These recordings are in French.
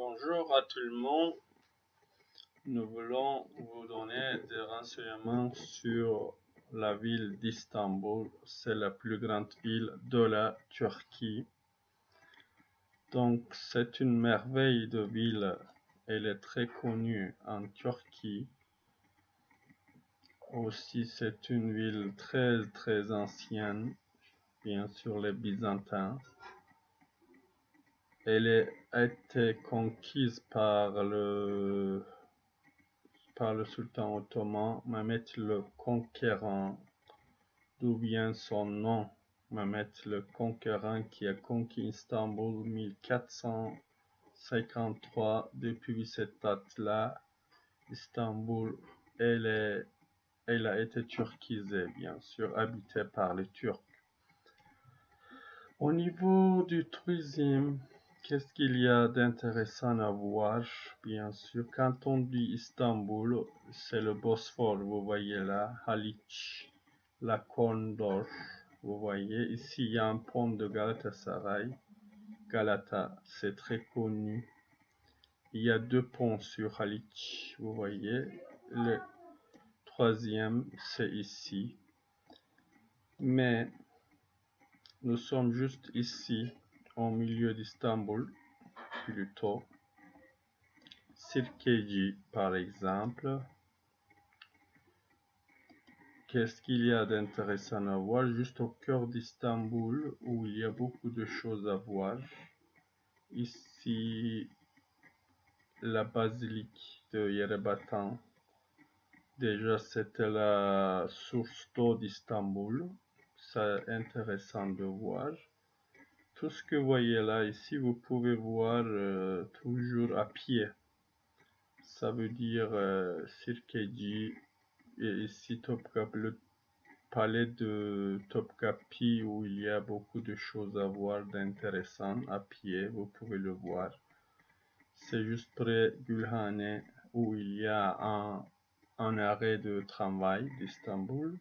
Bonjour à tout le monde. Nous voulons vous donner des renseignements sur la ville d'Istanbul. C'est la plus grande ville de la Turquie. Donc c'est une merveille de ville. Elle est très connue en Turquie. Aussi c'est une ville très ancienne, bien sûr les Byzantins. Elle a été conquise par le sultan ottoman Mehmet le Conquérant, d'où vient son nom, Mehmet le Conquérant, qui a conquis Istanbul en 1453. Depuis cette date-là, Istanbul, elle a été turquisée, bien sûr, habitée par les Turcs. Au niveau du tourisme, qu'est-ce qu'il y a d'intéressant à voir? Bien sûr, quand on dit Istanbul, c'est le Bosphore, vous voyez là, Haliç, la Corne d'Or, vous voyez. Ici, il y a un pont de Galatasaray, Galata, c'est très connu. Il y a deux ponts sur Haliç, vous voyez. Le troisième, c'est ici. Mais nous sommes juste ici, au milieu d'Istanbul, plutôt. Sirkeci, par exemple. Qu'est-ce qu'il y a d'intéressant à voir? Juste au cœur d'Istanbul, où il y a beaucoup de choses à voir. Ici, la basilique de Yerebatan. Déjà, c'était la source d'eau d'Istanbul. C'est intéressant de voir. Tout ce que vous voyez là, ici, vous pouvez voir toujours à pied. Ça veut dire Sirkeci, et ici Topkapı, le palais de Topkapı, où il y a beaucoup de choses à voir d'intéressant à pied, vous pouvez le voir. C'est juste près Gülhane, où il y a un arrêt de tramway d'Istanbul.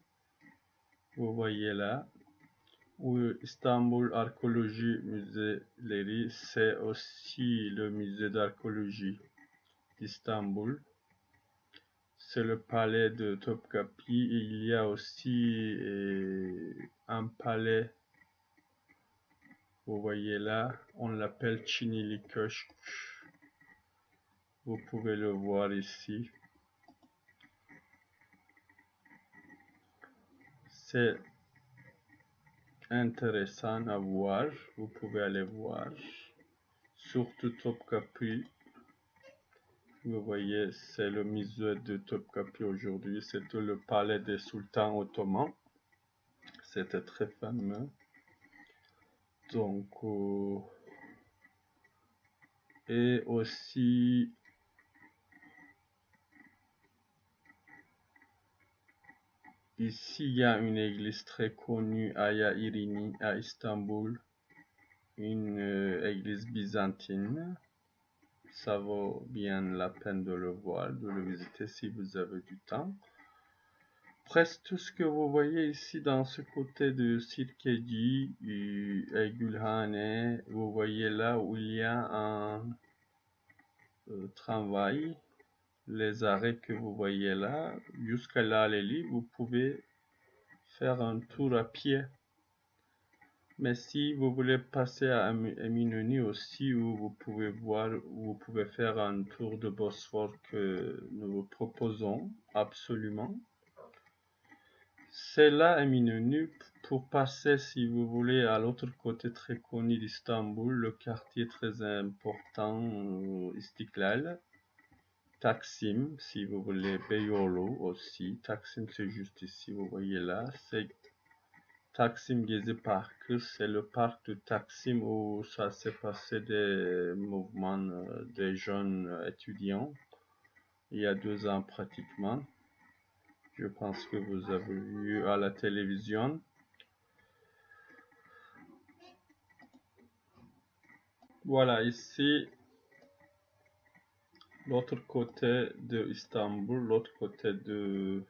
Vous voyez là. Où Istanbul Archéologie Müzeleri, c'est aussi le musée d'archéologie d'Istanbul. C'est le palais de Topkapı. Il y a aussi un palais, vous voyez là, on l'appelle Çinili Köşk. Vous pouvez le voir ici. C'est intéressant à voir, vous pouvez aller voir. Surtout Topkapı. Vous voyez, c'est le musée de Topkapı aujourd'hui. C'était le palais des sultans ottomans. C'était très fameux. Donc, et aussi, ici, il y a une église très connue, Aya Irini, à Istanbul. Une église byzantine. Ça vaut bien la peine de le voir, de le visiter si vous avez du temps. Presque tout ce que vous voyez ici dans ce côté de Sirkeci et Gülhane, vous voyez là où il y a un tramway, les arrêts que vous voyez là, jusqu'à Laleli, vous pouvez faire un tour à pied. Mais si vous voulez passer à Eminönü aussi, où vous pouvez voir, vous pouvez faire un tour de Bosphore que nous vous proposons absolument. C'est là Eminönü pour passer, si vous voulez, à l'autre côté très connu d'Istanbul, le quartier très important, Istiklal, Taksim, si vous voulez, Beyoğlu aussi. Taksim, c'est juste ici, vous voyez là. C'est Taksim Gezi Parkı, c'est le parc de Taksim où ça s'est passé des mouvements des jeunes étudiants, il y a 2 ans pratiquement. Je pense que vous avez vu à la télévision. Voilà, ici, l'autre côté de Istanbul, l'autre côté de...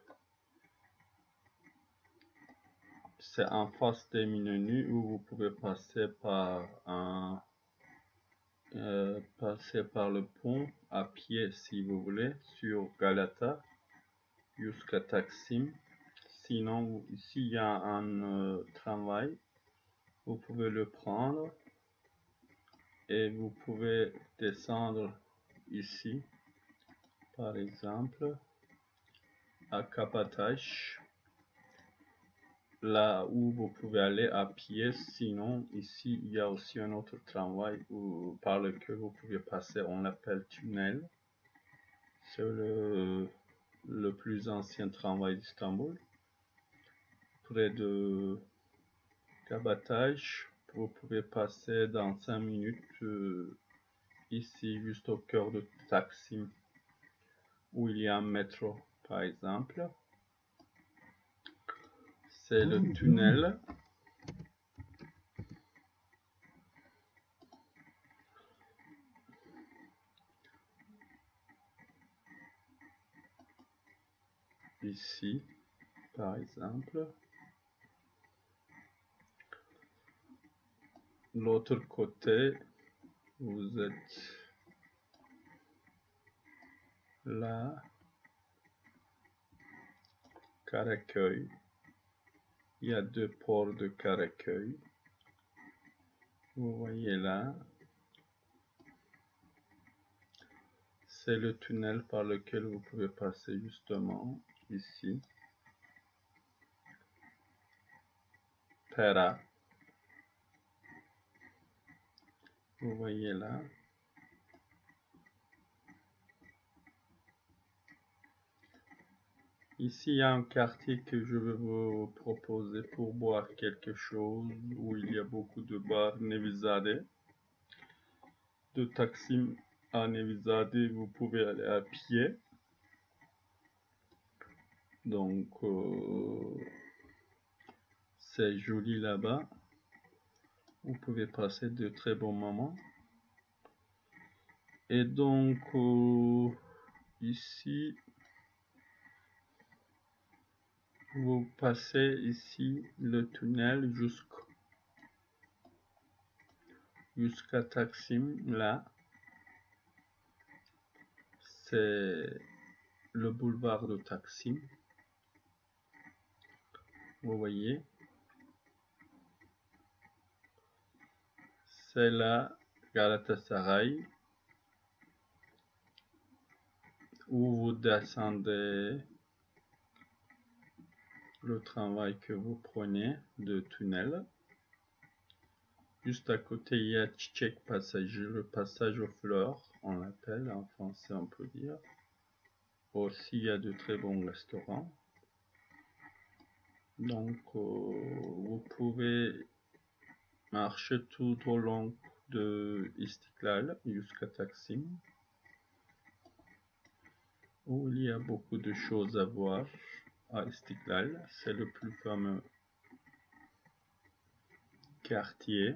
C'est en face d'Eminönü où vous pouvez passer par un passer par le pont à pied si vous voulez sur Galata jusqu'à Taksim. Sinon, ici il y a un tramway, vous pouvez le prendre et vous pouvez descendre ici, par exemple, à Kabataş, là où vous pouvez aller à pied. Sinon, ici, il y a aussi un autre tramway par lequel vous pouvez passer, on l'appelle tunnel. C'est le plus ancien tramway d'Istanbul. Près de Kabataş, vous pouvez passer dans 5 minutes ici, juste au cœur de Taksim, où il y a un métro, par exemple. C'est le tunnel. Ici, par exemple. L'autre côté, vous êtes là, Karaköy. Il y a 2 ports de Karaköy. Vous voyez là. C'est le tunnel par lequel vous pouvez passer justement ici. Pera. Vous voyez là. Ici, il y a un quartier que je vais vous proposer pour boire quelque chose, où il y a beaucoup de bars, Nevizade. De Taksim à Nevizade, vous pouvez aller à pied. Donc, c'est joli là-bas. Vous pouvez passer de très bons moments. Et donc, ici, vous passez ici le tunnel jusqu'à Taksim. Là, c'est le boulevard de Taksim. Vous voyez, c'est là Galatasaray, où vous descendez le tramway que vous prenez de tunnel. Juste à côté, il y a Çiçek Passage, le passage aux fleurs, on l'appelle en français, on peut dire. Aussi, il y a de très bons restaurants. Donc, vous pouvez marcher tout au long de Istiklal jusqu'à Taksim, où il y a beaucoup de choses à voir à Istiklal. C'est le plus fameux quartier.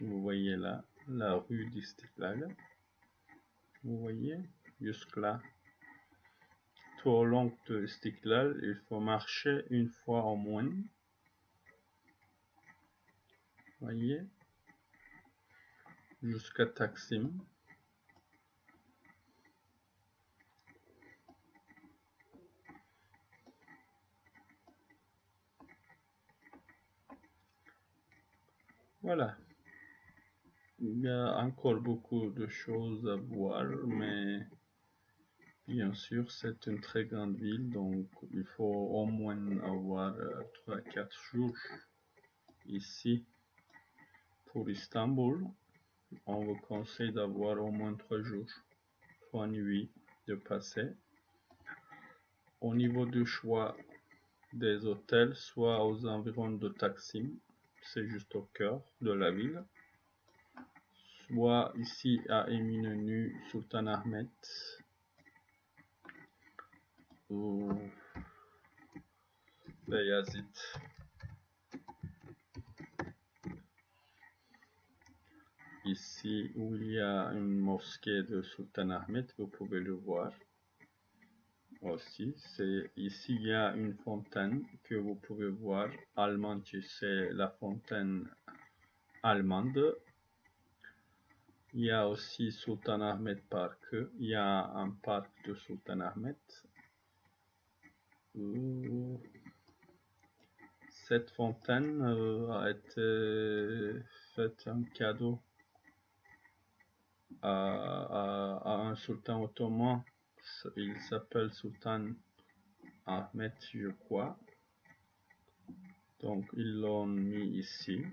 Vous voyez là, la rue d'Istiklal. Vous voyez, jusque là. Tout au long de Istiklal, il faut marcher une fois au moins. Voyez, jusqu'à Taksim. Voilà. Il y a encore beaucoup de choses à voir, mais bien sûr, c'est une très grande ville, donc il faut au moins avoir 3-4 jours ici. Pour Istanbul, on vous conseille d'avoir au moins 3 jours, 3 nuits de passer. Au niveau du choix des hôtels, soit aux environs de Taksim, c'est juste au cœur de la ville, soit ici à Eminönü, Sultanahmet, ou Beyazıt. Ici où il y a une mosquée de Sultanahmet, vous pouvez le voir aussi. Ici il y a une fontaine que vous pouvez voir, Almanci, c'est la fontaine allemande. Il y a aussi Sultan Ahmed Park. Il y a un parc de Sultan Ahmed. Cette fontaine a été faite un cadeau à un sultan ottoman. Il s'appelle Sultan Ahmed, je crois. Donc ils l'ont mis ici,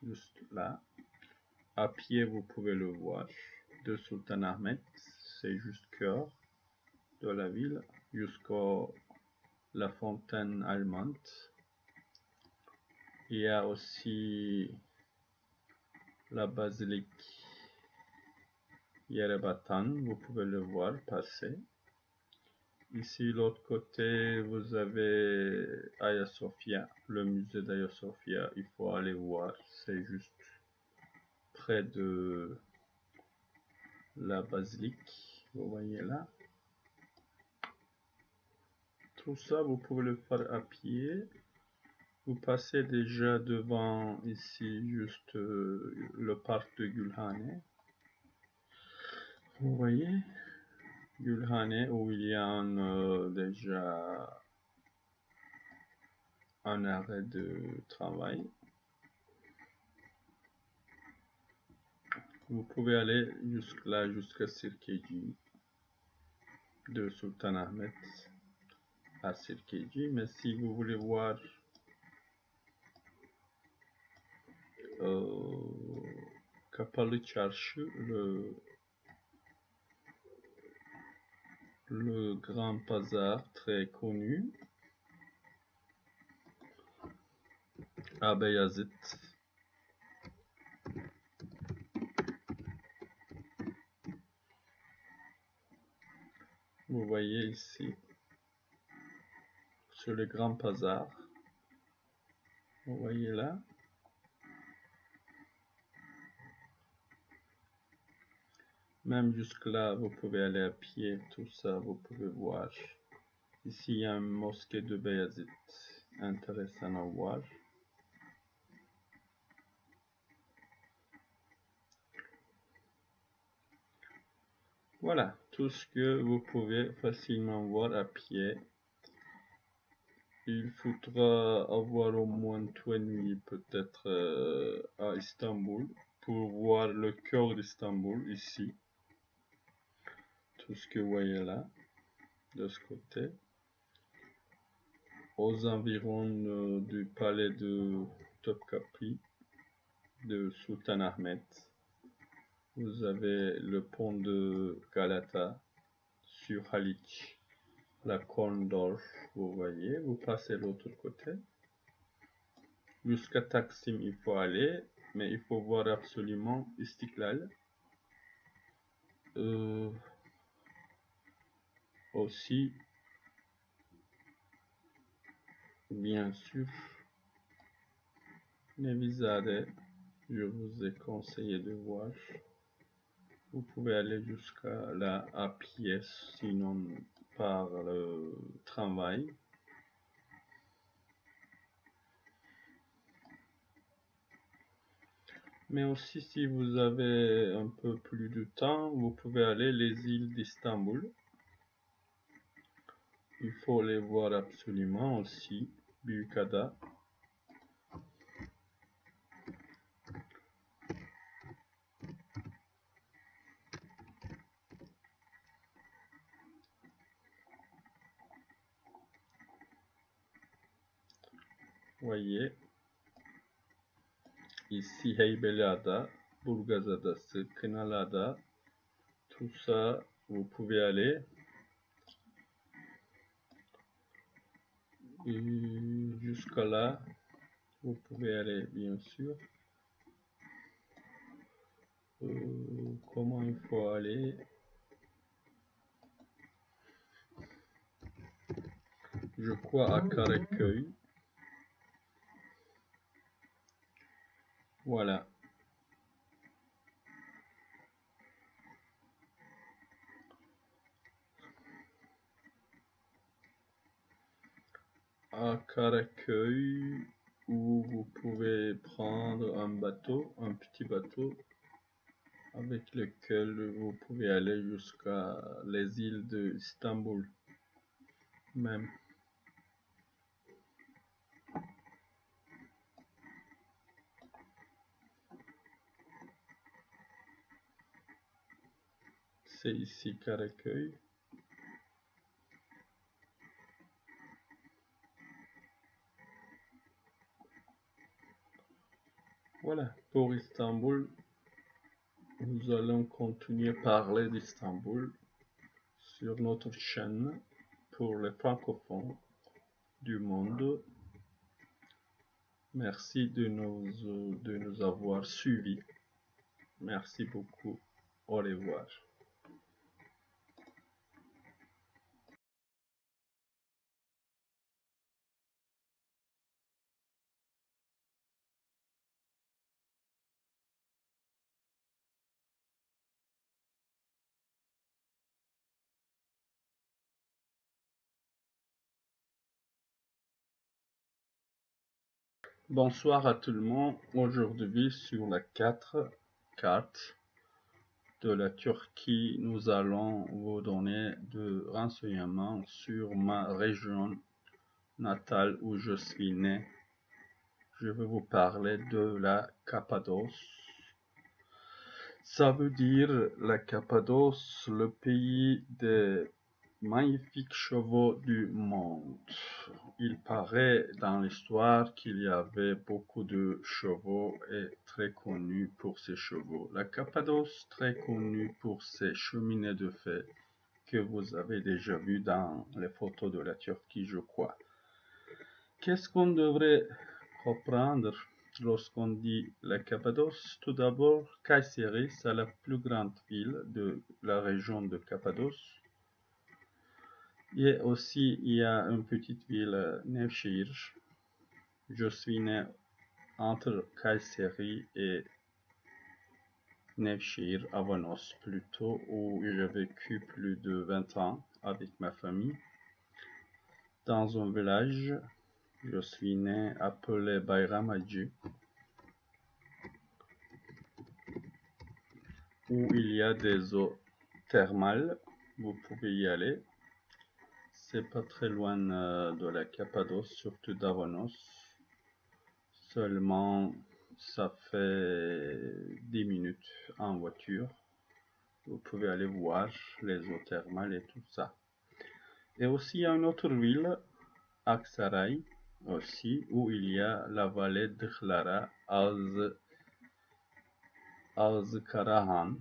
juste là. À pied, vous pouvez le voir. De Sultan Ahmed, c'est juste cœur de la ville, jusqu'à la fontaine allemande. Il y a aussi la basilique Yerebatan, vous pouvez le voir passer. Ici, l'autre côté, vous avez Hagia Sophia, le musée d'Hagia Sophia. Il faut aller voir, c'est juste près de la basilique, vous voyez là. Tout ça, vous pouvez le faire à pied. Vous passez déjà devant ici, juste le parc de Gülhane. Vous voyez, Gülhane, où il y a déjà un arrêt de travail. Vous pouvez aller jusque là, jusqu'à Sirkeci, de Sultan Ahmed à Sirkeci. Mais si vous voulez voir Kapalı Çarşı, le grand bazar très connu à Beyazıt. Vous voyez ici, sur le grand bazar, vous voyez là. Même jusque là, vous pouvez aller à pied, tout ça, vous pouvez voir. Ici, il y a une mosquée de Beyazıt, intéressant à voir. Voilà, tout ce que vous pouvez facilement voir à pied. Il faudra avoir au moins 3 nuits peut-être à Istanbul pour voir le cœur d'Istanbul ici. Tout ce que vous voyez là, de ce côté. Aux environs du palais de Topkapi, de Sultan Ahmed. Vous avez le pont de Galata sur Haliç, la Corne d'Or, vous voyez, vous passez de l'autre côté. Jusqu'à Taksim, il faut aller, mais il faut voir absolument Istiklal. Aussi, bien sûr, Nevizade, je vous ai conseillé de voir. Vous pouvez aller jusqu'à là à pied, sinon par le tramway. Mais aussi, si vous avez un peu plus de temps, vous pouvez aller les îles d'Istanbul. Il faut les voir absolument aussi. Büyükada. Voyez. Ici Heybeliada, Burgaz Adası, Kınalıada. Tout ça, vous pouvez aller. Jusqu'à là, vous pouvez aller bien sûr. Comment il faut aller? Je crois à Karaköy. Voilà. À Karaköy, où vous pouvez prendre un bateau, un petit bateau, avec lequel vous pouvez aller jusqu'à les îles de Istanbul même. C'est ici Karaköy. Voilà, pour Istanbul, nous allons continuer à parler d'Istanbul sur notre chaîne pour les francophones du monde. Merci de nous avoir suivis. Merci beaucoup. Au revoir. Bonsoir à tout le monde. Aujourd'hui, sur la 4 carte de la Turquie, nous allons vous donner des renseignements sur ma région natale où je suis né. Je vais vous parler de la Cappadoce. Ça veut dire la Cappadoce, le pays des magnifiques chevaux du monde. Il paraît dans l'histoire qu'il y avait beaucoup de chevaux et très connu pour ses chevaux. La Cappadoce, très connue pour ses cheminées de fer que vous avez déjà vu dans les photos de la Turquie, je crois. Qu'est-ce qu'on devrait comprendre lorsqu'on dit la Cappadoce? Tout d'abord, Kayseri, c'est la plus grande ville de la région de Cappadoce. Et aussi, il y a une petite ville, Nevşehir. Je suis né entre Kayseri et Nevşehir, Avanos plutôt, où j'ai vécu plus de 20 ans avec ma famille. Dans un village, je suis né appelé Bayramacı, où il y a des eaux thermales. Vous pouvez y aller. C'est pas très loin de la Cappadoce, surtout d'Avanos. Seulement, ça fait 10 minutes en voiture. Vous pouvez aller voir les eaux thermales et tout ça. Et aussi, il y a une autre ville, Aksaray, aussi, où il y a la vallée d'Ikhlara, Ağzı Karahan.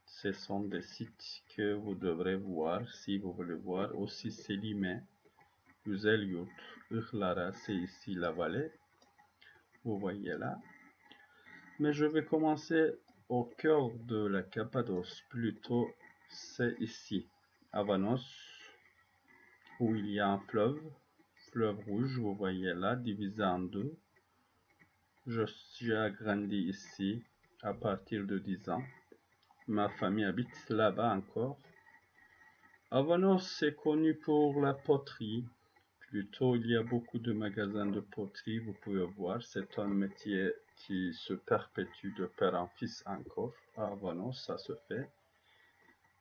Ce sont des sites que vous devrez voir si vous voulez voir. Aussi Selime, Güzelyurt, Ikhlara, c'est ici la vallée. Vous voyez là. Mais je vais commencer au cœur de la Cappadoce. Plutôt, c'est ici, Avanos, où il y a un fleuve rouge, vous voyez là, divisé en deux. J'ai grandi ici à partir de 10 ans. Ma famille habite là-bas encore. Avanos est connu pour la poterie. Plutôt, il y a beaucoup de magasins de poterie, vous pouvez voir. C'est un métier qui se perpétue de père en fils encore. À Avanos, ça se fait.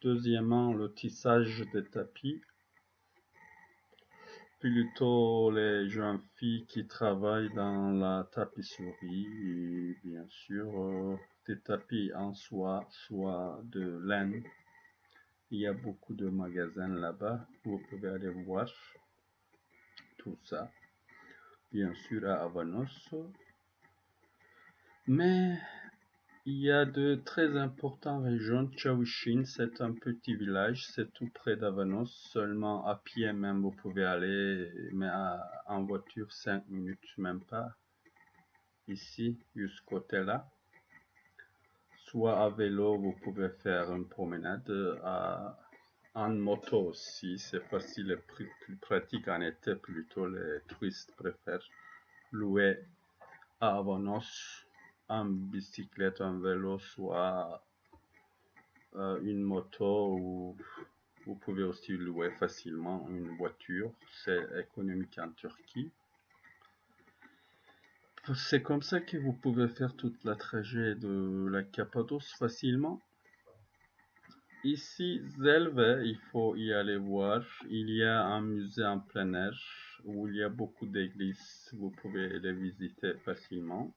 Deuxièmement, le tissage des tapis. Plutôt les jeunes filles qui travaillent dans la tapisserie, et bien sûr, des tapis en soie, soit de laine. Il y a beaucoup de magasins là-bas, vous pouvez aller voir tout ça, bien sûr à Avanos. Mais il y a de très importantes régions. Çavuşin, c'est un petit village, c'est tout près d'Avanos, seulement à pied même vous pouvez aller, mais en voiture 5 minutes, même pas, ici, jusqu'au côté là. Soit à vélo, vous pouvez faire une promenade, en moto aussi, c'est facile et plus pratique en été, plutôt les touristes préfèrent louer à Avanos en bicyclette, un vélo, soit une moto, ou vous pouvez aussi louer facilement une voiture, c'est économique en Turquie. c'est comme ça que vous pouvez faire toute la trajet de la Cappadoce facilement. Ici, Zelve, il faut y aller voir. Il y a un musée en plein air où il y a beaucoup d'églises. Vous pouvez les visiter facilement.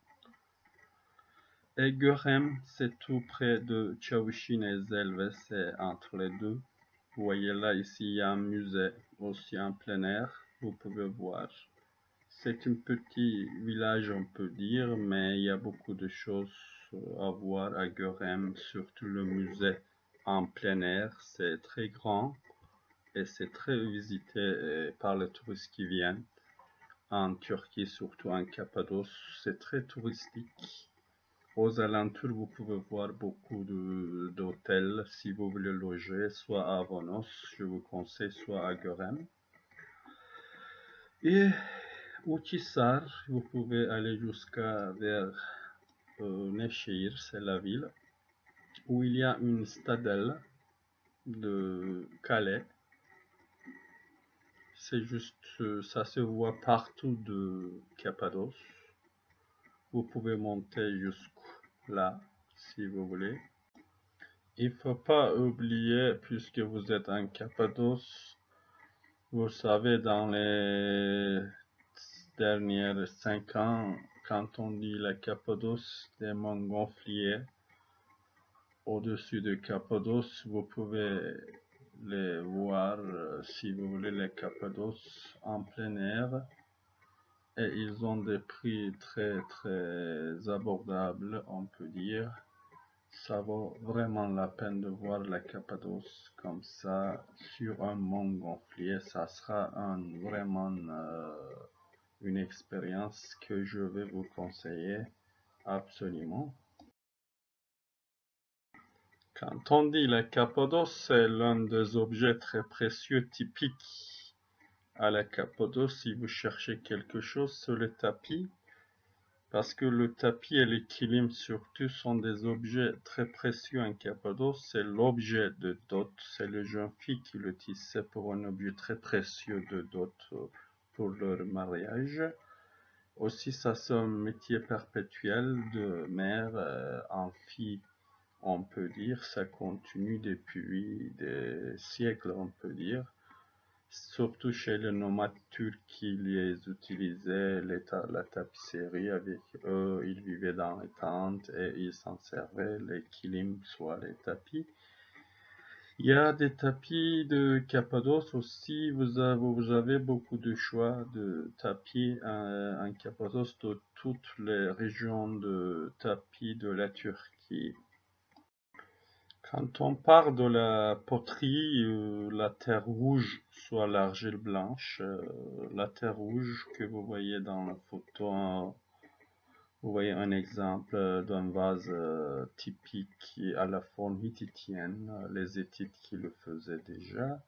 Et Görem, c'est tout près de Çavuşin et Zelve, c'est entre les deux. Vous voyez là, ici, il y a un musée aussi en plein air. Vous pouvez voir. C'est un petit village, on peut dire, mais il y a beaucoup de choses à voir à Görem, surtout le musée en plein air. C'est très grand et c'est très visité par les touristes qui viennent. En Turquie, surtout en Cappadoce, c'est très touristique. Aux alentours, vous pouvez voir beaucoup d'hôtels si vous voulez loger, soit à Avanos, je vous conseille, soit à Görem. Et Uçhisar, vous pouvez aller jusqu'à vers Nevşehir, c'est la ville, où il y a une stadelle de Calais. C'est juste, ça se voit partout de Cappadoce. Vous pouvez monter jusque-là, si vous voulez. Il ne faut pas oublier, puisque vous êtes en Cappadoce, vous savez, dans les dernières 5 ans, quand on dit la Cappadoce, des montgolfiers au-dessus de Cappadoce, vous pouvez les voir si vous voulez les Cappadoce en plein air. Et ils ont des prix très très abordables, on peut dire. Ça vaut vraiment la peine de voir la Cappadoce comme ça sur un montgolfier. Ça sera vraiment une expérience que je vais vous conseiller absolument. Quand on dit la Cappadoce, c'est l'un des objets très précieux typiques à la Cappadoce. Si vous cherchez quelque chose sur le tapis, parce que le tapis et les kilim surtout sont des objets très précieux en Cappadoce, c'est l'objet de dot, c'est les jeunes filles qui le tissaient pour un objet très précieux de dot pour leur mariage. Aussi, ça c'est un métier perpétuel de mère en fille, on peut dire, ça continue depuis des siècles, on peut dire. Surtout chez les nomades turcs qui les utilisaient, la tapisserie avec eux, ils vivaient dans les tentes et ils s'en servaient, les kilim, soit les tapis. Il y a des tapis de Cappadoce aussi, vous avez beaucoup de choix de tapis en Cappadoce de toutes les régions de tapis de la Turquie. Quand on parle de la poterie, la terre rouge, soit l'argile blanche, la terre rouge que vous voyez dans la photo, vous voyez un exemple d'un vase typique à la forme hittitienne, les Hittites qui le faisaient déjà.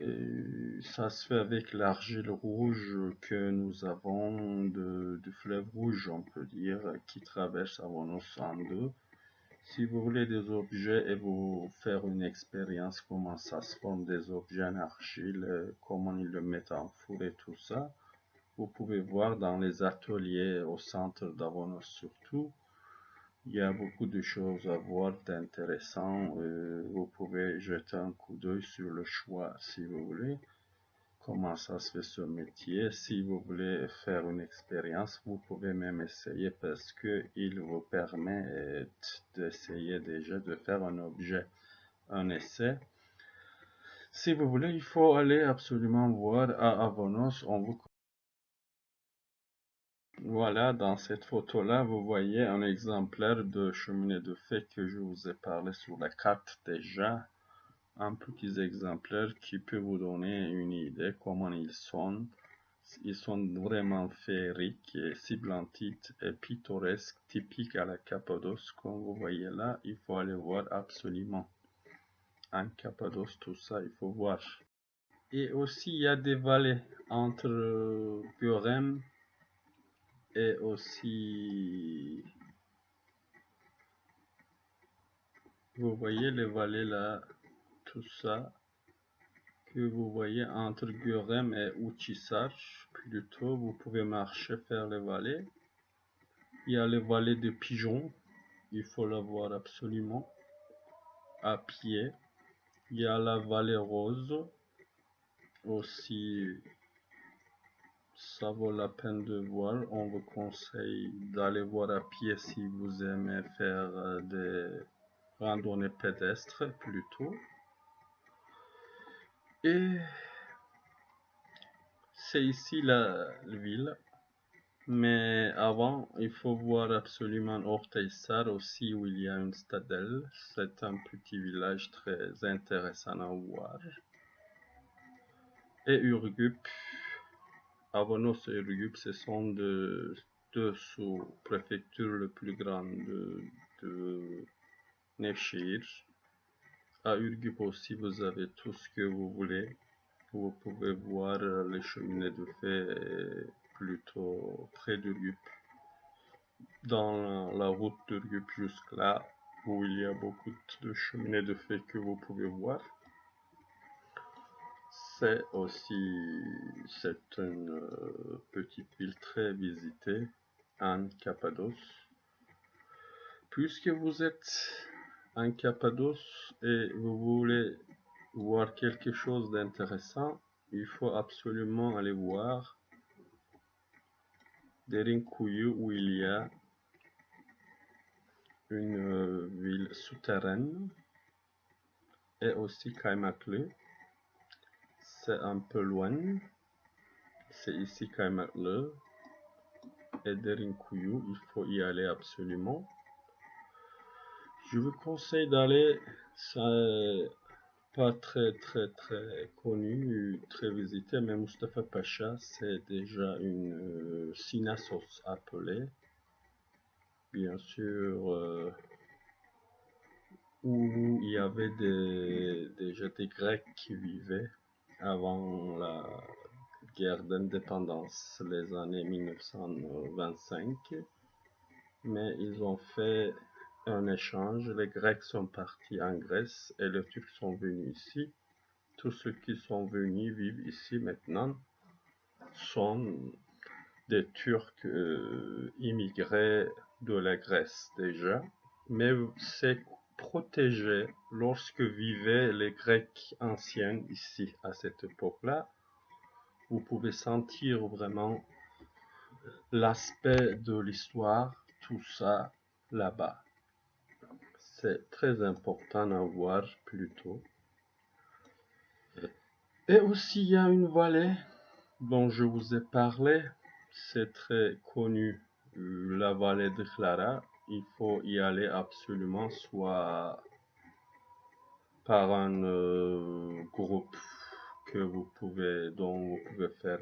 Et ça se fait avec l'argile rouge que nous avons du fleuve rouge, on peut dire, qui traverse Avanos en deux. Si vous voulez des objets et vous faire une expérience, comment ça se forme des objets en argile, comment ils le mettent en four et tout ça, vous pouvez voir dans les ateliers au centre d'Avanos surtout. Il y a beaucoup de choses à voir d'intéressant. Vous pouvez jeter un coup d'œil sur le choix si vous voulez. Comment ça se fait ce métier. Si vous voulez faire une expérience, vous pouvez même essayer parce qu'il vous permet d'essayer déjà de faire un objet, un essai. Si vous voulez, il faut aller absolument voir à Avanos. Voilà, dans cette photo-là, vous voyez un exemplaire de cheminée de fer que je vous ai parlé sur la carte déjà. Un petit exemplaire qui peut vous donner une idée comment ils sont. Ils sont vraiment féeriques et siblantites et pittoresques, typiques à la Cappadoce. Comme vous voyez là, il faut aller voir absolument. En Cappadoce, tout ça, il faut voir. Et aussi, il y a des vallées entre Görem et aussi, vous voyez les vallées là, tout ça, que vous voyez entre Görem et Uçhisar. Plutôt, vous pouvez marcher, faire les vallées. Il y a les vallées de Pigeons, il faut la voir absolument, à pied. Il y a la vallée Rose, aussi, ça vaut la peine de voir. On vous conseille d'aller voir à pied si vous aimez faire des randonnées pédestres plutôt. Et c'est ici la ville. Mais avant, il faut voir absolument Orteysar aussi, où il y a une stadelle. C'est un petit village très intéressant à voir. Et Ürgüp, Avanos et Ürgüp, ce sont deux sous-préfectures les plus grandes de Nevşehir. À Ürgüp aussi, vous avez tout ce que vous voulez. Vous pouvez voir les cheminées de fer plutôt près d'Ürgüp. Dans la route d'Ürgüp jusque-là, où il y a beaucoup de cheminées de fer que vous pouvez voir. C'est une petite ville très visitée en Cappadoce. Puisque vous êtes en Cappadoce et vous voulez voir quelque chose d'intéressant, il faut absolument aller voir Derinkuyu, où il y a une ville souterraine, et aussi Kaymaklı. C'est un peu loin. C'est ici Kaymaklı et Derinkuyu. Il faut y aller absolument. Je vous conseille d'aller. C'est pas très connu, très visité, mais Mustafa Pacha, c'est déjà une Synassos appelée. Bien sûr, où il y avait déjà des Grecs qui vivaient avant la guerre d'indépendance, les années 1925, mais ils ont fait un échange. Les Grecs sont partis en Grèce et les Turcs sont venus ici. Tous ceux qui sont venus vivent ici maintenant sont des Turcs immigrés de la Grèce déjà, mais c'est protégé lorsque vivaient les Grecs anciens ici à cette époque-là. Vous pouvez sentir vraiment l'aspect de l'histoire, tout ça là-bas. C'est très important à voir plutôt. Et aussi, il y a une vallée dont je vous ai parlé. C'est très connu, la vallée de Clara. Il faut y aller absolument, soit par un groupe dont vous pouvez faire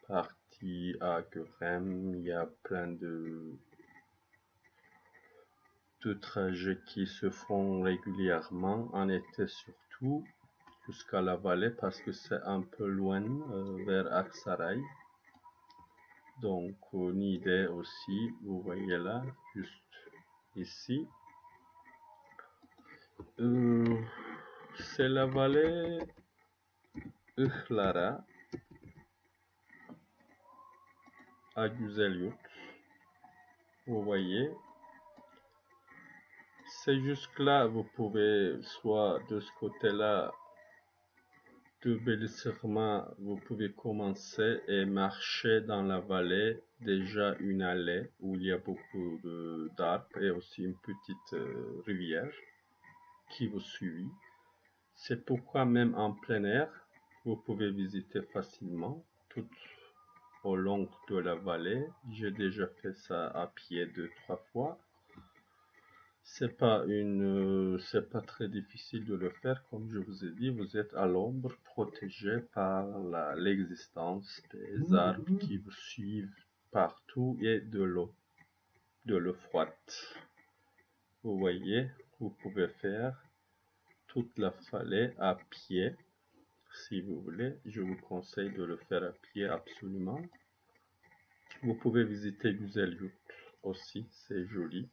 partie à Gurem. Il y a plein de trajets qui se font régulièrement, en été surtout, jusqu'à la vallée, parce que c'est un peu loin vers Aksaray. Donc Niğde aussi, vous voyez là, juste ici. C'est la vallée Ihlara à Güzelyurt. Vous voyez, c'est jusque là, vous pouvez, soit de ce côté-là, de Belisırma, vous pouvez commencer et marcher dans la vallée, déjà une allée où il y a beaucoup d'arbres et aussi une petite rivière qui vous suit. C'est pourquoi même en plein air, vous pouvez visiter facilement tout au long de la vallée. J'ai déjà fait ça à pied 2-3 fois. C'est pas très difficile de le faire, comme je vous ai dit. Vous êtes à l'ombre, protégé par l'existence des arbres qui vous suivent partout et de l'eau froide. Vous voyez, vous pouvez faire toute la vallée à pied. Si vous voulez, je vous conseille de le faire à pied absolument. Vous pouvez visiter Güzelyurt aussi, c'est joli.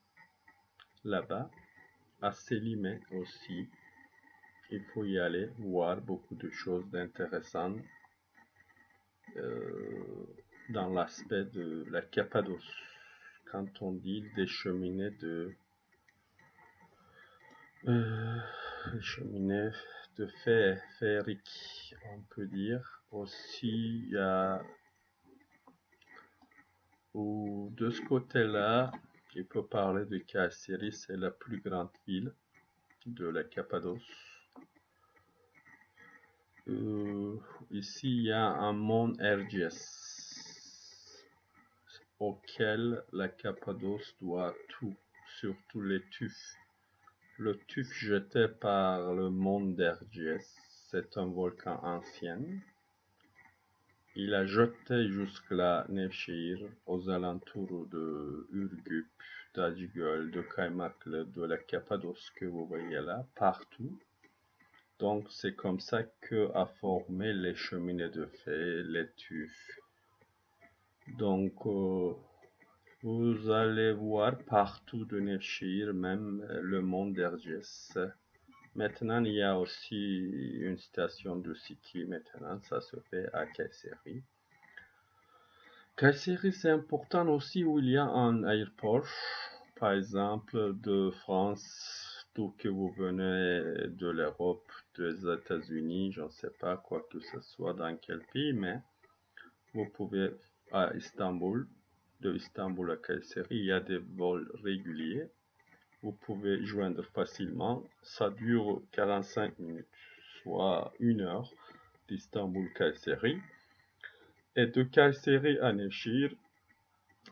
Là-bas, à Selime aussi, il faut y aller voir beaucoup de choses intéressantes dans l'aspect de la Cappadoce, quand on dit des cheminées féeriques, on peut dire. Aussi, il y a, ou de ce côté-là, il peut parler de Kayseri, c'est la plus grande ville de la Cappadoce. Ici, il y a un mont Erciyes auquel la Cappadoce doit tout, surtout les tufs. Le tuf jeté par le mont d'Erciyes, c'est un volcan ancien. Il a jeté jusqu'à Nevşehir, aux alentours de Ürgüp, d'Acıgöl, de Kaymaklı, de la Cappadoce que vous voyez là, partout. Donc c'est comme ça que a formé les cheminées de fer, les tufs. Donc vous allez voir partout de Nevşehir, même le mont d'Erciyes. Maintenant, il y a aussi une station de ski. Maintenant, ça se fait à Kayseri. Kayseri, c'est important aussi où il y a un aéroport. Par exemple, de France, d'où que vous venez, de l'Europe, des États-Unis, je ne sais pas quoi que ce soit dans quel pays, mais vous pouvez à Istanbul, de Istanbul à Kayseri, il y a des vols réguliers. Vous pouvez joindre facilement. Ça dure 45 minutes, soit 1 heure d'Istanbul-Kayseri. Et de Kayseri à Nevşehir,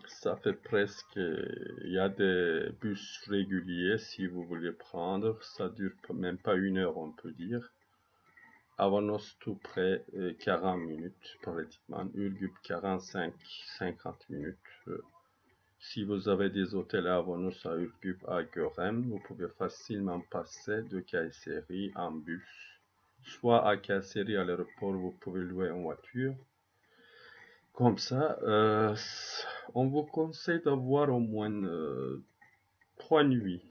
ça fait presque, il y a des bus réguliers si vous voulez prendre. Ça dure même pas 1 heure, on peut dire. Avanos tout près, 40 minutes pratiquement. Ürgüp 45-50 minutes. Si vous avez des hôtels à Avanos, à Ürgüp, à Görem, vous pouvez facilement passer de Kayseri en bus. Soit à Kayseri à l'aéroport, vous pouvez louer une voiture. Comme ça, on vous conseille d'avoir au moins 3 nuits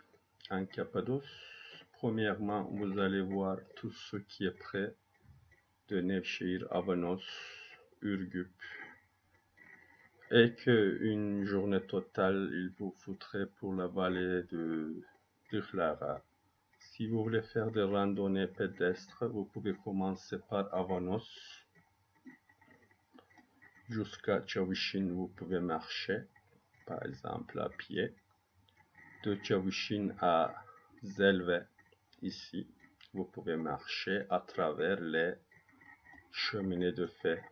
en Cappadoce. Premièrement, vous allez voir tout ce qui est près de Nevşehir, Avanos, Ürgüp. Et qu'une journée totale, il vous faudrait pour la vallée de Dihlara. Si vous voulez faire des randonnées pédestres, vous pouvez commencer par Avanos. Jusqu'à Çavuşin, vous pouvez marcher, par exemple à pied. De Çavuşin à Zelve, ici, vous pouvez marcher à travers les cheminées de fer.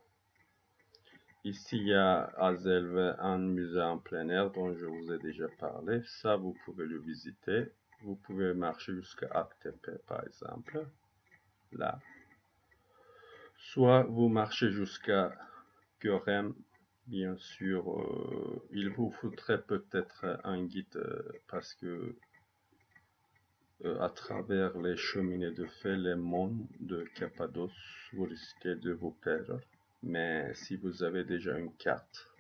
Ici, il y a à Zelve un musée en plein air dont je vous ai déjà parlé. Ça, vous pouvez le visiter. Vous pouvez marcher jusqu'à Aktepe, par exemple, là. Soit vous marchez jusqu'à Görem. Bien sûr, il vous faudrait peut-être un guide parce que à travers les cheminées de fer, les monts de Cappadoce, vous risquez de vous perdre. Mais si vous avez déjà une carte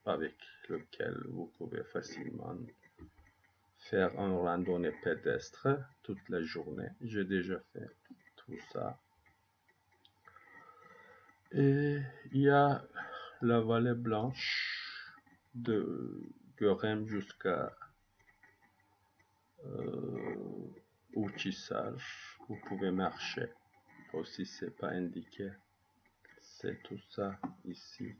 avec laquelle vous pouvez facilement faire une randonnée pédestre toute la journée, j'ai déjà fait tout ça. Et il y a la vallée blanche de Görem jusqu'à Uçhisar. Vous pouvez marcher. Aussi, c'est pas indiqué. C'est tout ça ici.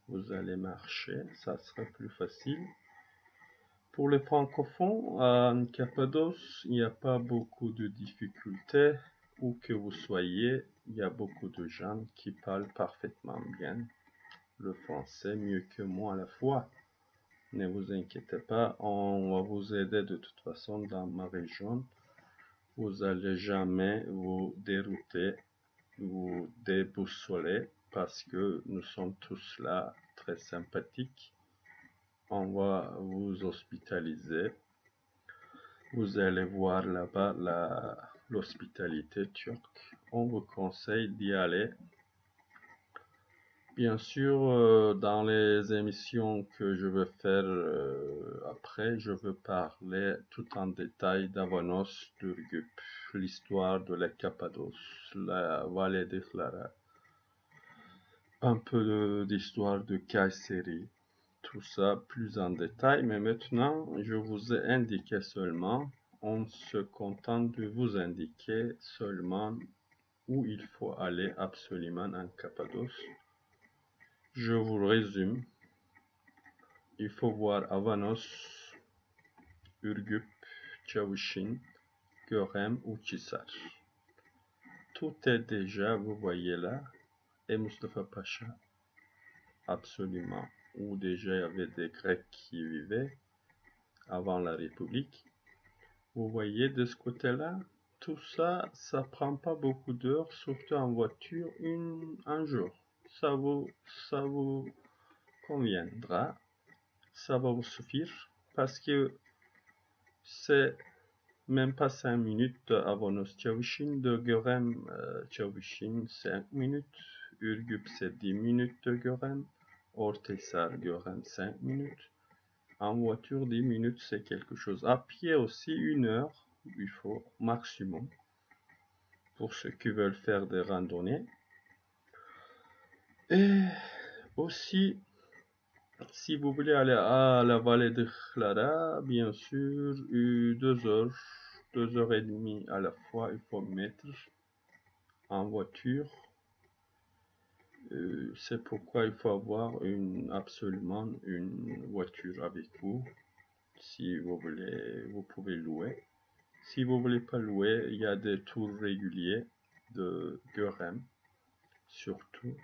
Vous allez marcher, ça sera plus facile. Pour les francophones, en Cappadoce, il n'y a pas beaucoup de difficultés. Où que vous soyez, il y a beaucoup de gens qui parlent parfaitement bien le français, mieux que moi à la fois. Ne vous inquiétez pas, on va vous aider de toute façon dans ma région. Vous n'allez jamais vous dérouter, vous déboussoler, parce que nous sommes tous là très sympathiques. On va vous hospitaliser. Vous allez voir là-bas l'hospitalité turque. On vous conseille d'y aller. Bien sûr, dans les émissions que je vais faire après, je veux parler tout en détail d'Avanos, d'Ürgüp, l'histoire de la Cappadoce, la vallée d'Ihlara, un peu d'histoire de Kayseri, tout ça plus en détail, mais maintenant, je vous ai indiqué seulement, on se contente de vous indiquer seulement où il faut aller absolument en Cappadoce. Je vous résume. Il faut voir Avanos, Ürgüp, Çavuşin, Görem ou Çisar. Tout est déjà, vous voyez là, et Mustafa Pacha, absolument, où déjà il y avait des Grecs qui vivaient avant la République. Vous voyez de ce côté-là, tout ça, ça prend pas beaucoup d'heures, surtout en voiture, un jour. Ça vous conviendra, ça va vous suffire, parce que c'est même pas 5 minutes avant nos Çavuşin, de Görem Çavuşin 5 minutes, Ürgüp c'est 10 minutes de Görem, Ortahisar Görem 5 minutes. En voiture, 10 minutes c'est quelque chose. À pied aussi, 1 heure, il faut maximum, pour ceux qui veulent faire des randonnées. Et aussi, si vous voulez aller à la vallée de Clara, bien sûr, 2 heures, 2 heures et demie à la fois, il faut mettre en voiture. C'est pourquoi il faut avoir absolument une voiture avec vous. Si vous voulez, vous pouvez louer. Si vous voulez pas louer, il y a des tours réguliers de Görem, surtout.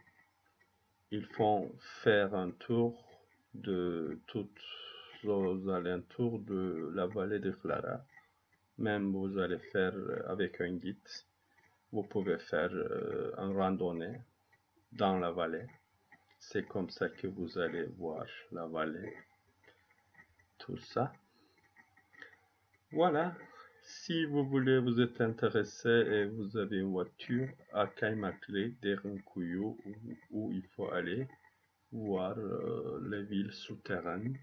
Ils font faire un tour de tous aux alentours de la vallée de Clara. Même vous allez faire avec un guide, vous pouvez faire une randonnée dans la vallée. C'est comme ça que vous allez voir la vallée. Tout ça. Voilà. Si vous voulez, vous êtes intéressé et vous avez une voiture à Kaymakli, Derinkuyu, où il faut aller voir les villes souterraines.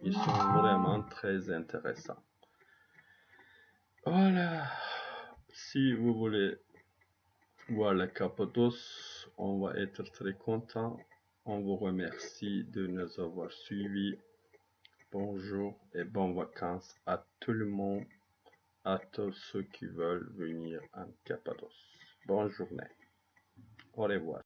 Ils sont vraiment très intéressants. Voilà. Si vous voulez voir la Cappadoce, on va être très content. On vous remercie de nous avoir suivis. Bonjour et bonnes vacances à tout le monde, à tous ceux qui veulent venir en Cappadoce. Bonne journée. Au revoir.